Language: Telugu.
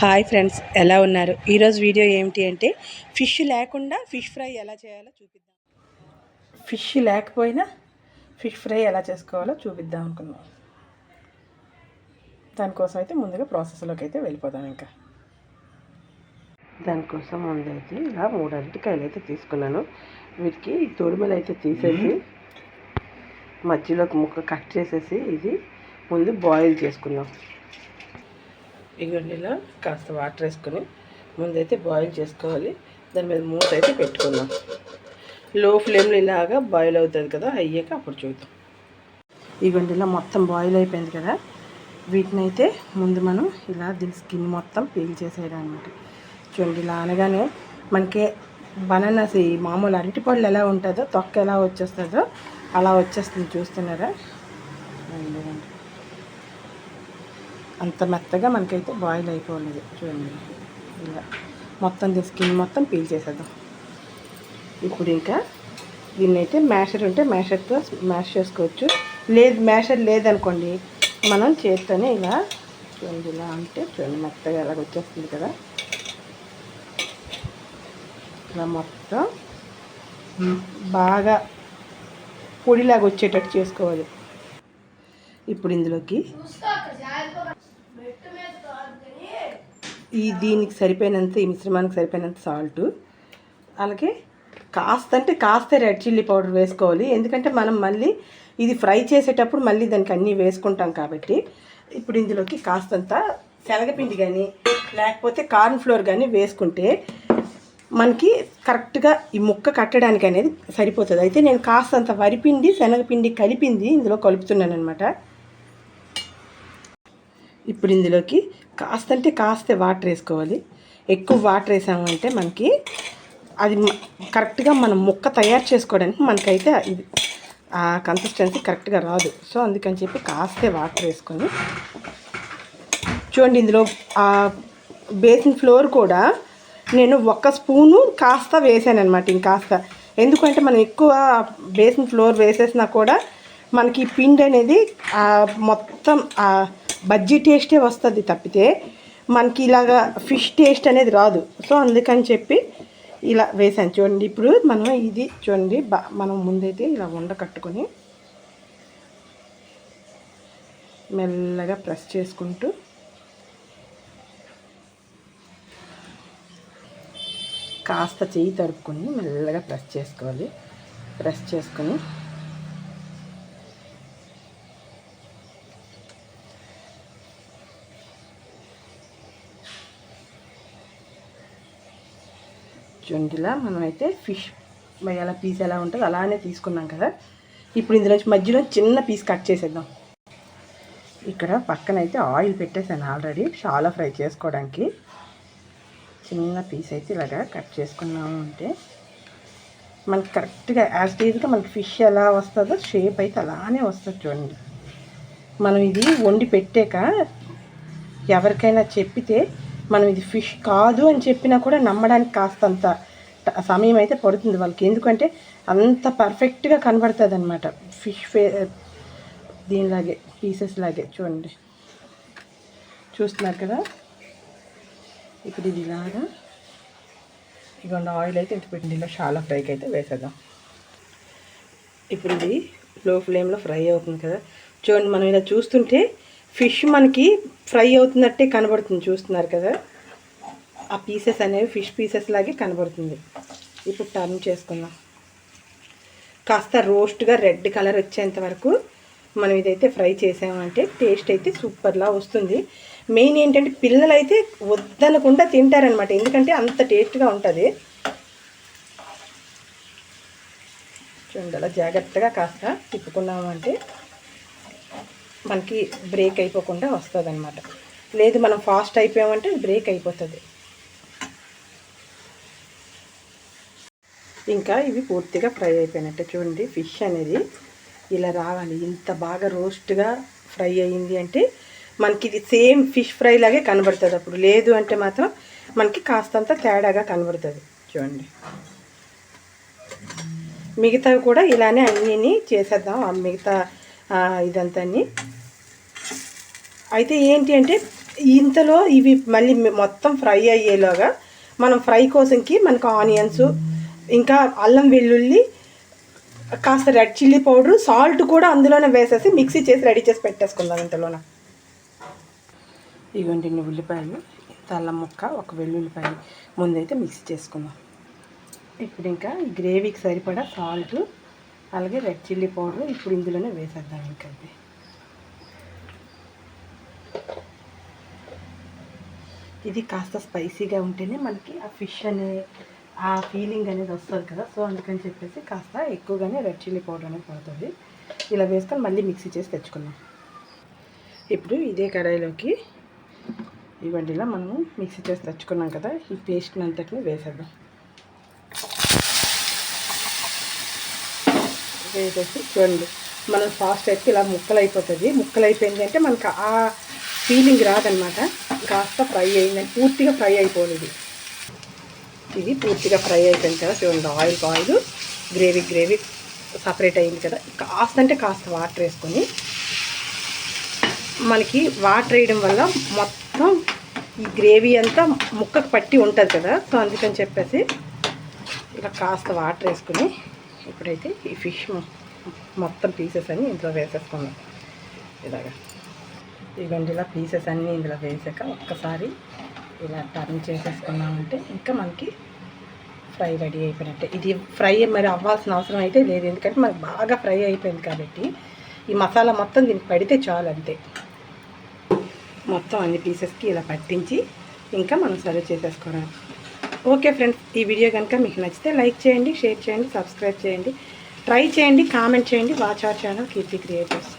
హాయ్ ఫ్రెండ్స్, ఎలా ఉన్నారు? ఈరోజు వీడియో ఏమిటి అంటే ఫిష్ లేకుండా ఫిష్ ఫ్రై ఎలా చేయాలో చూపిద్దాం. ఫిష్ లేకపోయినా ఫిష్ ఫ్రై ఎలా చేసుకోవాలో చూపిద్దాం అనుకున్నాం. దానికోసం అయితే ముందుగా ప్రాసెస్లోకి అయితే వెళ్ళిపోదాం. ఇంకా దానికోసం ముందైతే ఇలా 3 అరటికాయలు అయితే తీసుకున్నాను. వీటికి తొడిమలు అయితే తీసేసి మధ్యలోకి ముక్క కట్ చేసేసి ఇది ముందు బాయిల్ చేసుకుందాం. ఇగోండిలో కాస్త వాటర్ వేసుకొని ముందైతే బాయిల్ చేసుకోవాలి. దాని మీద మూత అయితే పెట్టుకుందాం. లో ఫ్లేమ్లో ఇలాగా బాయిల్ అవుతుంది కదా, అయ్యాక అప్పుడు చూద్దాం. ఇగోండిలో మొత్తం బాయిల్ అయిపోయింది కదా, వీటిని అయితే ముందు మనం ఇలా దీని స్కిన్ మొత్తం పీల్ చేసేయడం అనమాట. చూడండి, ఇలా అనగానే మనకి బనానాస్ ఈ మామూలు అరటిపళ్ళు ఎలా ఉంటుందో తొక్క ఎలా వచ్చేస్తుందో అలా వచ్చేస్తుంది. చూస్తున్నారా? అంత మెత్తగా మనకైతే బాయిల్ అయిపోలేదు. చూడండి, ఇలా మొత్తం దీని స్కిన్ మొత్తం పీల్ చేసేద్దాం. ఇప్పుడు ఇంకా దీన్ని అయితే మ్యాషర్ ఉంటే మ్యాషర్తో మ్యాష్ చేసుకోవచ్చు. లేదు మ్యాషర్ లేదనుకోండి, మనం చేత్తోనే ఇలా చూడండి, ఇలా అంటే చూడండి మెత్తగా ఎలాగ వచ్చేస్తుంది కదా. ఇలా మొత్తం బాగా పొడిలాగా వచ్చేటట్టు చేసుకోవాలి. ఇప్పుడు ఇందులోకి దీనికి సరిపోయినంత, ఈ మిశ్రమానికి సరిపోయినంత సాల్టు, అలాగే కాస్త రెడ్ చిల్లీ పౌడర్ వేసుకోవాలి. ఎందుకంటే మనం మళ్ళీ ఇది ఫ్రై చేసేటప్పుడు మళ్ళీ దానికి అన్నీ వేసుకుంటాం కాబట్టి. ఇప్పుడు ఇందులోకి కాస్తంత శనగపిండి కానీ లేకపోతే కార్న్ ఫ్లోర్ కానీ వేసుకుంటే మనకి కరెక్ట్గా ఈ ముక్క కట్టడానికి అనేది సరిపోతుంది. అయితే నేను కాస్తంత వరిపిండి శనగపిండి కలిపింది ఇందులో కలుపుతున్నాను అనమాట. ఇప్పుడు ఇందులోకి కాస్త వాటర్ వేసుకోవాలి. ఎక్కువ వాటర్ వేసామంటే మనకి అది కరెక్ట్గా మనం ముక్క తయారు చేసుకోవడానికి మనకైతే ఇది ఆ కన్సిస్టెన్సీ కరెక్ట్గా రాదు. సో అందుకని చెప్పి కాస్త వాటర్ వేసుకొని చూడండి. ఇందులో బేసిన్ ఫ్లోర్ కూడా నేను 1 స్పూను కాస్త వేసాను అనమాట. ఇంకాస్త ఎందుకంటే మనం ఎక్కువ బేసిన్ ఫ్లోర్ వేసేసినా కూడా మనకి పిండి అనేది మొత్తం బజ్జీ టేస్టే వస్తుంది తప్పితే మనకి ఇలాగా ఫిష్ టేస్ట్ అనేది రాదు. సో అందుకని చెప్పి ఇలా వేసాను. చూడండి, ఇప్పుడు మనం ఇది చూడండి, మనం ముందైతే ఇలా ఉండ కట్టుకొని మెల్లగా ప్రెస్ చేసుకుంటూ కాస్త చెయ్యి తరుపుకొని మెల్లగా ప్రెస్ చేసుకోవాలి. ప్రెస్ చేసుకొని చూడండిలా మనమైతే ఫిష్ ఎలా పీస్ ఎలా ఉంటుందో అలానే తీసుకున్నాం కదా. ఇప్పుడు ఇందులోంచి మధ్యలో చిన్న పీస్ కట్ చేసేద్దాం. ఇక్కడ పక్కనైతే ఆయిల్ పెట్టేసాను ఆల్రెడీ షాలో ఫ్రై చేసుకోవడానికి. చిన్న పీస్ అయితే ఇలాగా కట్ చేసుకున్నాము అంటే మనకి కరెక్ట్గా యాజ్ టీజ్గా మనకి ఫిష్ ఎలా వస్తుందో షేప్ అయితే అలానే వస్తుంది. చూడండి, మనం ఇది వండి పెట్టాక ఎవరికైనా చెప్పితే మనం ఇది ఫిష్ కాదు అని చెప్పినా కూడా నమ్మడానికి కాస్తంత సమయం అయితే పడుతుంది వాళ్ళకి. ఎందుకంటే అంత పర్ఫెక్ట్గా కనబడుతుంది అనమాట ఫిష్ దీనిలాగే పీసెస్ లాగే. చూడండి, చూస్తున్నారు కదా. ఇప్పుడు ఇది ఇలాగా ఇదిగోండి ఆయిల్ అయితే ఇంత పెట్టింది. ఇలా షాలో ఫ్రైకి అయితే వేసేద్దాం. ఇప్పుడు ఇది లో ఫ్లేమ్లో ఫ్రై అవుతుంది కదా. చూడండి, మనం ఇలా చూస్తుంటే ఫిష్ మనకి ఫ్రై అవుతున్నట్టే కనబడుతుంది. చూస్తున్నారు కదా, ఆ పీసెస్ అనేవి ఫిష్ పీసెస్ లాగే కనబడుతుంది. ఇప్పుడు టర్న్ చేసుకుందాం. కాస్త రోస్ట్గా రెడ్ కలర్ వచ్చేంత వరకు మనం ఇదైతే ఫ్రై చేసామంటే టేస్ట్ అయితే సూపర్లా వస్తుంది. మెయిన్ ఏంటంటే పిల్లలు అయితే వద్దనకుండా తింటారనమాట, ఎందుకంటే అంత టేస్ట్గా ఉంటుంది. చూడండి, అలా జాగ్రత్తగా కాస్త తిప్పుకున్నామంటే మనకి బ్రేక్ అయిపోకుండా వస్తుంది అనమాట. లేదు మనం ఫాస్ట్ అయిపోయామంటే బ్రేక్ అయిపోతుంది. ఇంకా ఇవి పూర్తిగా ఫ్రై అయిపోయినట్టే. చూడండి, ఫిష్ అనేది ఇలా రావాలి. ఇంత బాగా రోస్ట్గా ఫ్రై అయ్యింది అంటే మనకి ఇది సేమ్ ఫిష్ ఫ్రై లాగే కనబడుతుంది. అప్పుడు లేదు అంటే మాత్రం మనకి కాస్తంత తేడాగా కనబడుతుంది. చూడండి, మిగతావి కూడా ఇలానే అన్నీ చేసేద్దాం. మిగతా ఇదంతా అయితే ఏంటి అంటే ఇంతలో ఇవి మళ్ళీ మొత్తం ఫ్రై అయ్యేలాగా మనం ఫ్రై కోసంకి మనకు ఆనియన్స్, ఇంకా అల్లం వెల్లుల్లి, కాస్త రెడ్ చిల్లీ పౌడరు, సాల్ట్ కూడా అందులోనే వేసేసి మిక్సీ చేసి రెడీ చేసి పెట్టేసుకుందాం ఇంతలోన. ఇవ్వండి ఇన్ని ఉల్లిపాయలు, అల్లం ముక్క, ఒక వెల్లుల్లిపాయ ముందైతే మిక్సీ చేసుకుందాం. ఇప్పుడు ఇంకా గ్రేవీకి సరిపడా సాల్ట్ అలాగే రెడ్ చిల్లీ పౌడరు ఇప్పుడు ఇందులోనే వేసేద్దాం. ఇంకా ఇది కాస్త స్పైసీగా ఉంటేనే మనకి ఆ ఫిష్ అనే ఆ ఫీలింగ్ అనేది వస్తుంది కదా. సో అందుకని చెప్పేసి కాస్త ఎక్కువగానే రెడ్ చిల్లీ పౌడర్ అనేది పడుతుంది. ఇలా వేసుకొని మళ్ళీ మిక్సీ చేసి తెచ్చుకుందాం. ఇప్పుడు ఇదే కడాయిలోకి ఇవ్వండి ఇలా మనము మిక్సీ చేసి తెచ్చుకున్నాం కదా, ఈ పేస్ట్ని అంతటిని వేసేద్దాం. వేసేసి చూడండి, మనం ఫాస్ట్ అయితే ఇలా ముక్కలు అయిపోతుంది. ముక్కలు అయిపోయింది అంటే మనకు ఆ ఫీలింగ్ రాదనమాట. కాస్త ఫ్రై అయిందని పూర్తిగా ఫ్రై అయిపోలేదు. ఇది పూర్తిగా ఫ్రై అయిపోయింది కదా. చూడండి, ఆయిల్ గ్రేవీ సపరేట్ అయింది కదా. కాస్త అంటే కాస్త వాటర్ వేసుకొని, మనకి వాటర్ వేయడం వల్ల మొత్తం ఈ గ్రేవీ అంతా ముక్కకు పట్టి ఉంటుంది కదా. సో అందుకని చెప్పేసి ఇలా కాస్త వాటర్ వేసుకుని ఇప్పుడైతే ఈ ఫిష్ మొత్తం పీసెస్ అన్నీ ఇందులో వేసేసుకున్నాం. ఇలాగా ఇవ్వండి, ఇలా పీసెస్ అన్నీ ఇందులో వేసాక ఒక్కసారి ఇలా టర్న్ చేసేసుకున్నామంటే ఇంకా మనకి ఫ్రై రెడీ అయిపోయినట్టే. ఇది ఫ్రై మరి అవ్వాల్సిన అవసరం అయితే లేదు, ఎందుకంటే మనకు బాగా ఫ్రై అయిపోయింది కాబట్టి ఈ మసాలా మొత్తం దీనికి పడితే చాలు అంతే. మొత్తం అన్ని పీసెస్కి ఇలా పట్టించి ఇంకా మనం సర్వ్ చేసేసుకోవడం. ఓకే ఫ్రెండ్స్, ఈ వీడియో కనుక మీకు నచ్చితే లైక్ చేయండి, షేర్ చేయండి, సబ్స్క్రైబ్ చేయండి, ట్రై చేయండి, కామెంట్ చేయండి. Watch our channel Keerthi creators.